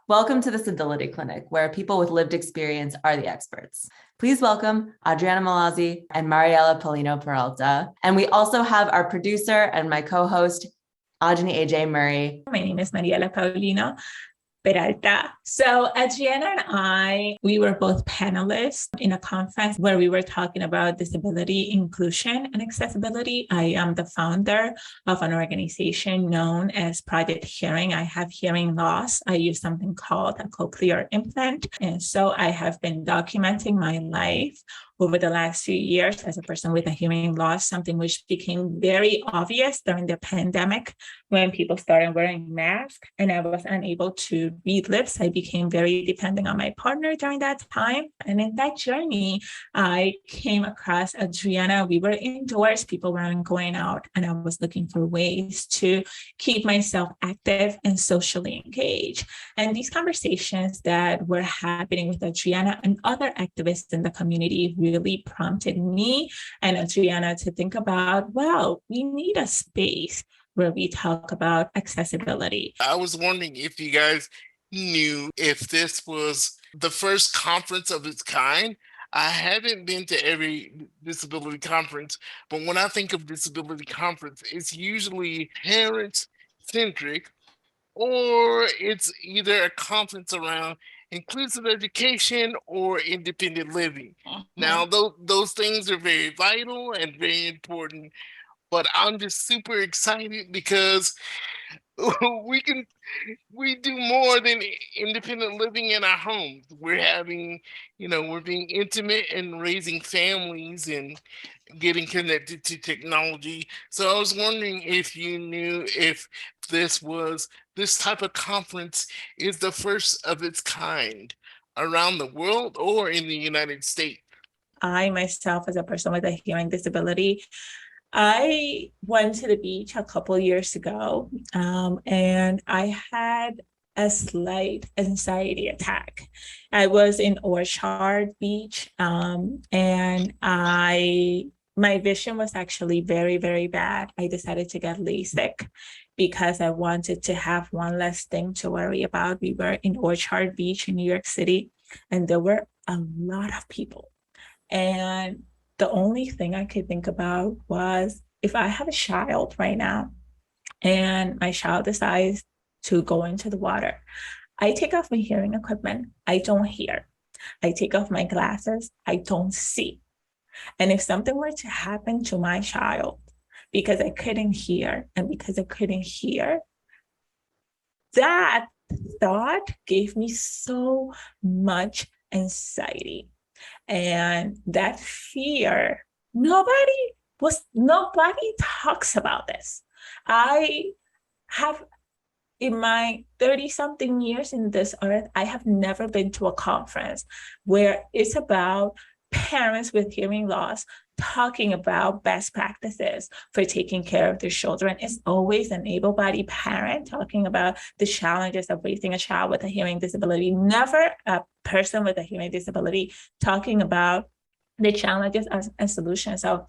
Welcome to the Civility Clinic, where people with lived experience are the experts. Please welcome Adriana Malazzi and Mariella Polino Peralta. And we also have our producer and my co-host, Ajani AJ Murray. My name is Mariella Paulino Peralta. So Adriana and I, we were both panelists in a conference where we were talking about disability inclusion and accessibility. I am the founder of an organization known as Project Hearing. I have hearing loss. I use something called a cochlear implant. And so I have been documenting my life over the last few years as a person with a hearing loss, something which became very obvious during the pandemic when people started wearing masks and I was unable to read lips. I became very dependent on my partner during that time. And in that journey, I came across Adriana. We were indoors, people weren't going out, and I was looking for ways to keep myself active and socially engaged. And these conversations that were happening with Adriana and other activists in the community really prompted me and Adriana to think about, well, we need a space where we talk about accessibility. I was wondering if you guys knew if this was the first conference of its kind. I haven't been to every disability conference, but when I think of disability conference, it's usually parent-centric, or it's either a conference around inclusive education or independent living. Now, those things are very vital and very important, but I'm just super excited because we do more than independent living in our homes. We're having, we're being intimate and raising families and getting connected to technology. So I was wondering if you knew if this type of conference is the first of its kind around the world or in the United States. I myself, as a person with a hearing disability, I went to the beach a couple years ago, and I had a slight anxiety attack. I was in Orchard Beach, and my vision was actually very, very bad. I decided to get LASIK because I wanted to have one less thing to worry about. We were in Orchard Beach in New York City, and there were a lot of people. And the only thing I could think about was, if I have a child right now and my child decides to go into the water, I take off my hearing equipment, I don't hear. I take off my glasses, I don't see. And if something were to happen to my child because I couldn't hear, that thought gave me so much anxiety. And that fear, nobody talks about this. I have, in my 30-something years in this earth, I have never been to a conference where it's about parents with hearing loss talking about best practices for taking care of their children. It's always an able-bodied parent talking about the challenges of raising a child with a hearing disability, never a person with a hearing disability talking about the challenges and solutions of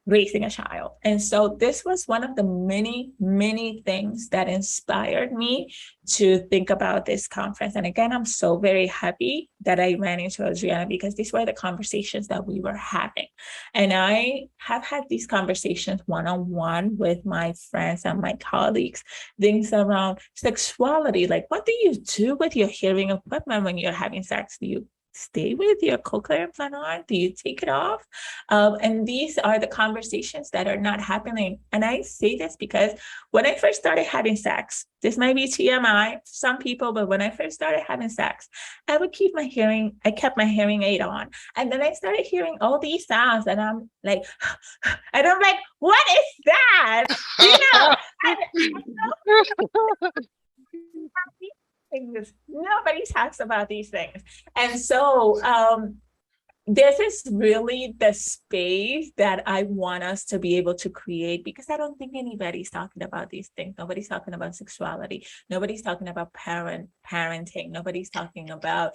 raising a child. And so this was one of the many, many things that inspired me to think about this conference. And again, I'm so very happy that I ran into Adriana because these were the conversations that we were having. And I have had these conversations one-on-one with my friends and my colleagues, things around sexuality, like what do you do with your hearing equipment when you're having sex? Do you stay with your cochlear implant on? Do you take it off? And these are the conversations that are not happening. And I say this because when I first started having sex, this might be TMI for some people, but when I first started having sex, I kept my hearing aid on. And then I started hearing all these sounds and I'm like, what is that? Nobody talks about these things. And so this is really the space that I want us to be able to create, because I don't think anybody's talking about these things. Nobody's talking about sexuality. Nobody's talking about parenting. Nobody's talking about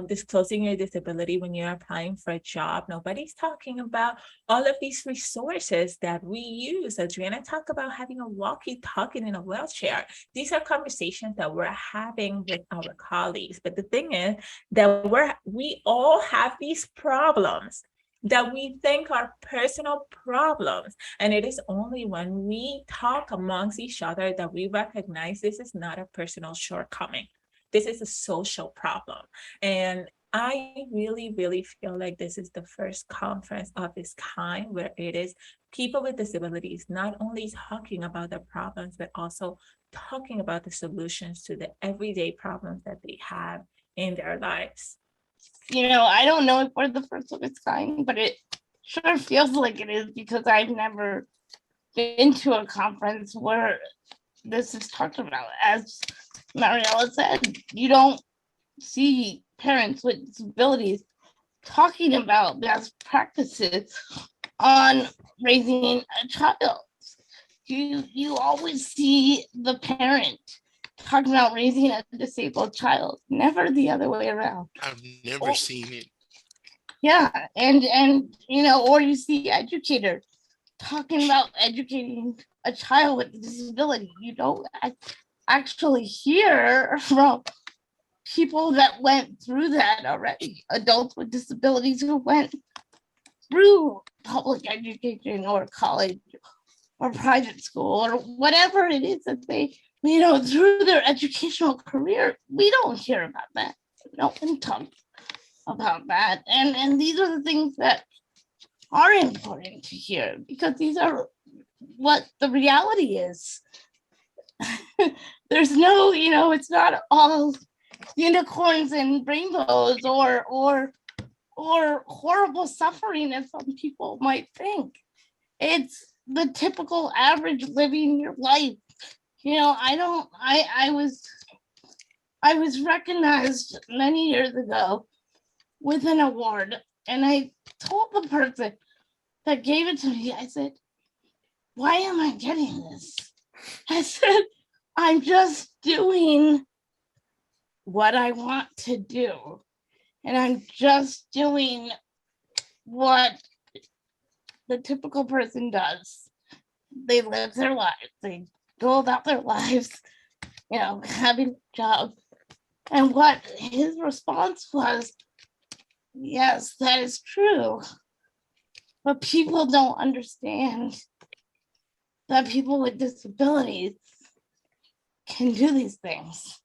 disclosing your disability when you're applying for a job. Nobody's talking about all of these resources that we use. Adriana talked about having a walkie-talkie in a wheelchair. These are conversations that we're having with our colleagues. But the thing is that we all have these problems that we think are personal problems. And it is only when we talk amongst each other that we recognize this is not a personal shortcoming. This is a social problem. And I really, really feel like this is the first conference of its kind where it is people with disabilities not only talking about the problems, but also talking about the solutions to the everyday problems that they have in their lives. I don't know if we're the first of its kind, but it sure feels like it is, because I've never been to a conference where this is talked about. As Mariella said, you don't see parents with disabilities talking about best practices on raising a child. You always see the parent talking about raising a disabled child, never the other way around. I've never seen it. Yeah, and or you see educators talking about educating a child with a disability. You don't actually hear from people that went through that already, adults with disabilities who went through public education or college or private school or whatever it is that they, through their educational career. We don't hear about that. No one talks about that. And these are the things that are important to hear, because these are what the reality is. There's no, it's not all unicorns and rainbows or horrible suffering as some people might think. It's the typical average living your life. I was recognized many years ago with an award, and I told the person that gave it to me, I said, why am I getting this? I said, I'm just doing what I want to do. And I'm just doing what the typical person does. They live their lives. They go about their lives, having a job. And what his response was, yes, that is true. But people don't understand that people with disabilities can do these things.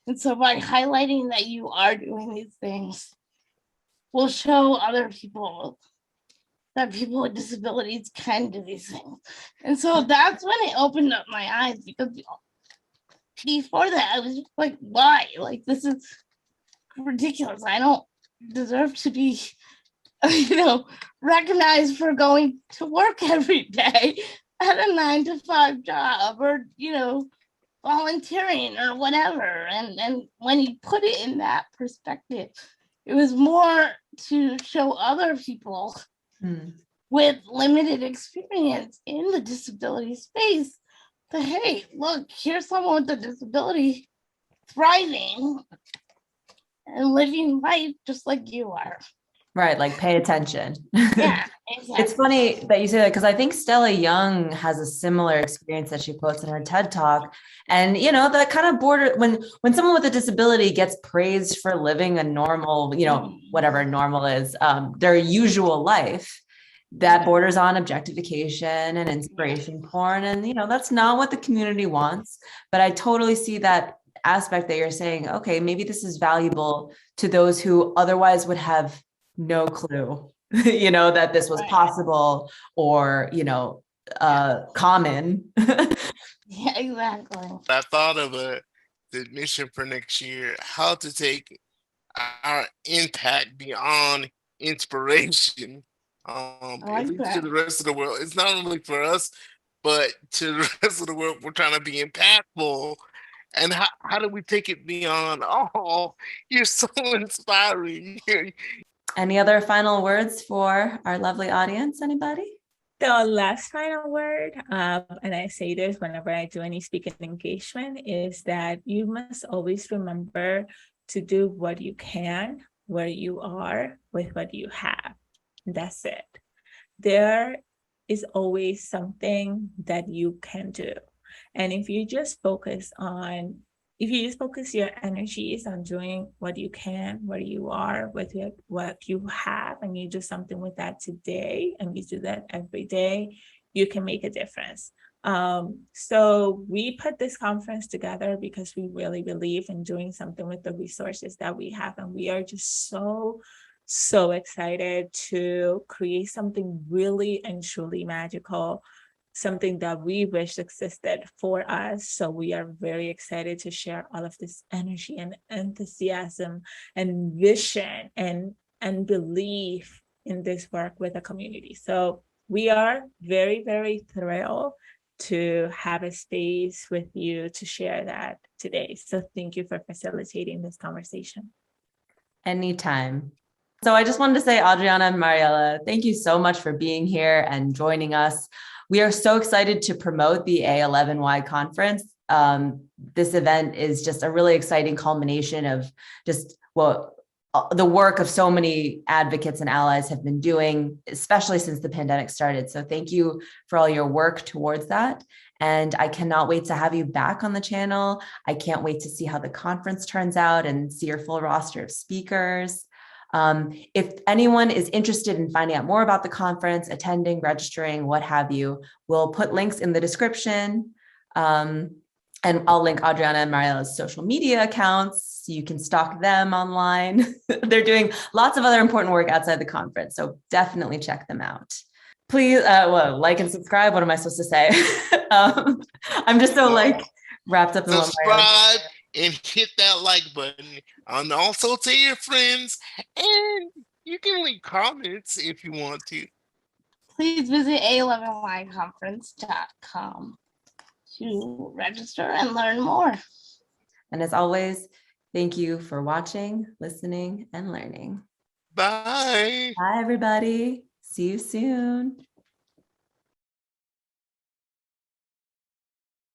And so by highlighting that you are doing these things, will show other people that people with disabilities can do these things. And so that's when it opened up my eyes, because before that I was just like, why? Like, this is ridiculous. I don't deserve to be recognized for going to work every day at a 9-to-5 job, or volunteering or whatever. And when you put it in that perspective, it was more to show other people with limited experience in the disability space that, hey, look, here's someone with a disability thriving and living life just like you are. Right, like pay attention. Yeah, exactly. It's funny that you say that, because I think Stella Young has a similar experience that she quotes in her TED Talk. And, that kind of border, when someone with a disability gets praised for living a normal, whatever normal is, their usual life, that borders on objectification and inspiration porn. And, that's not what the community wants. But I totally see that aspect that you're saying, okay, maybe this is valuable to those who otherwise would have no clue, that this was possible or, common. Yeah, exactly. I thought of the mission for next year, how to take our impact beyond inspiration, at least to the rest of the world. It's not only for us, but to the rest of the world. We're trying to be impactful. And how do we take it beyond, oh, you're so inspiring. Any other final words for our lovely audience? Anybody? The last final word, and I say this whenever I do any speaking engagement, is that you must always remember to do what you can, where you are, with what you have. That's it. There is always something that you can do. And if you just focus your energies on doing what you can, where you are, with what you have, and you do something with that today, and you do that every day, you can make a difference. So we put this conference together because we really believe in doing something with the resources that we have. And we are just so excited to create something really and truly magical, something that we wish existed for us. So we are very excited to share all of this energy and enthusiasm and vision and belief in this work with the community. So we are very, very thrilled to have a space with you to share that today. So thank you for facilitating this conversation. Anytime. So I just wanted to say, Adriana and Mariella, thank you so much for being here and joining us. We are so excited to promote the A11y Conference. This event is just a really exciting culmination of just the work of so many advocates and allies have been doing, especially since the pandemic started. So thank you for all your work towards that. And I cannot wait to have you back on the channel. I can't wait to see how the conference turns out and see your full roster of speakers. If anyone is interested in finding out more about the conference, attending, registering, what have you, we'll put links in the description. And I'll link Adriana and Mariella's social media accounts. You can stalk them online. They're doing lots of other important work outside the conference, so definitely check them out. Please like and subscribe. What am I supposed to say? I'm just so wrapped up in subscribe and hit that like button, and also tell your friends, and you can leave comments if you want to. Please visit A11yconference.com to register and learn more. And as always, thank you for watching, listening, and learning. Bye. Bye, everybody. See you soon.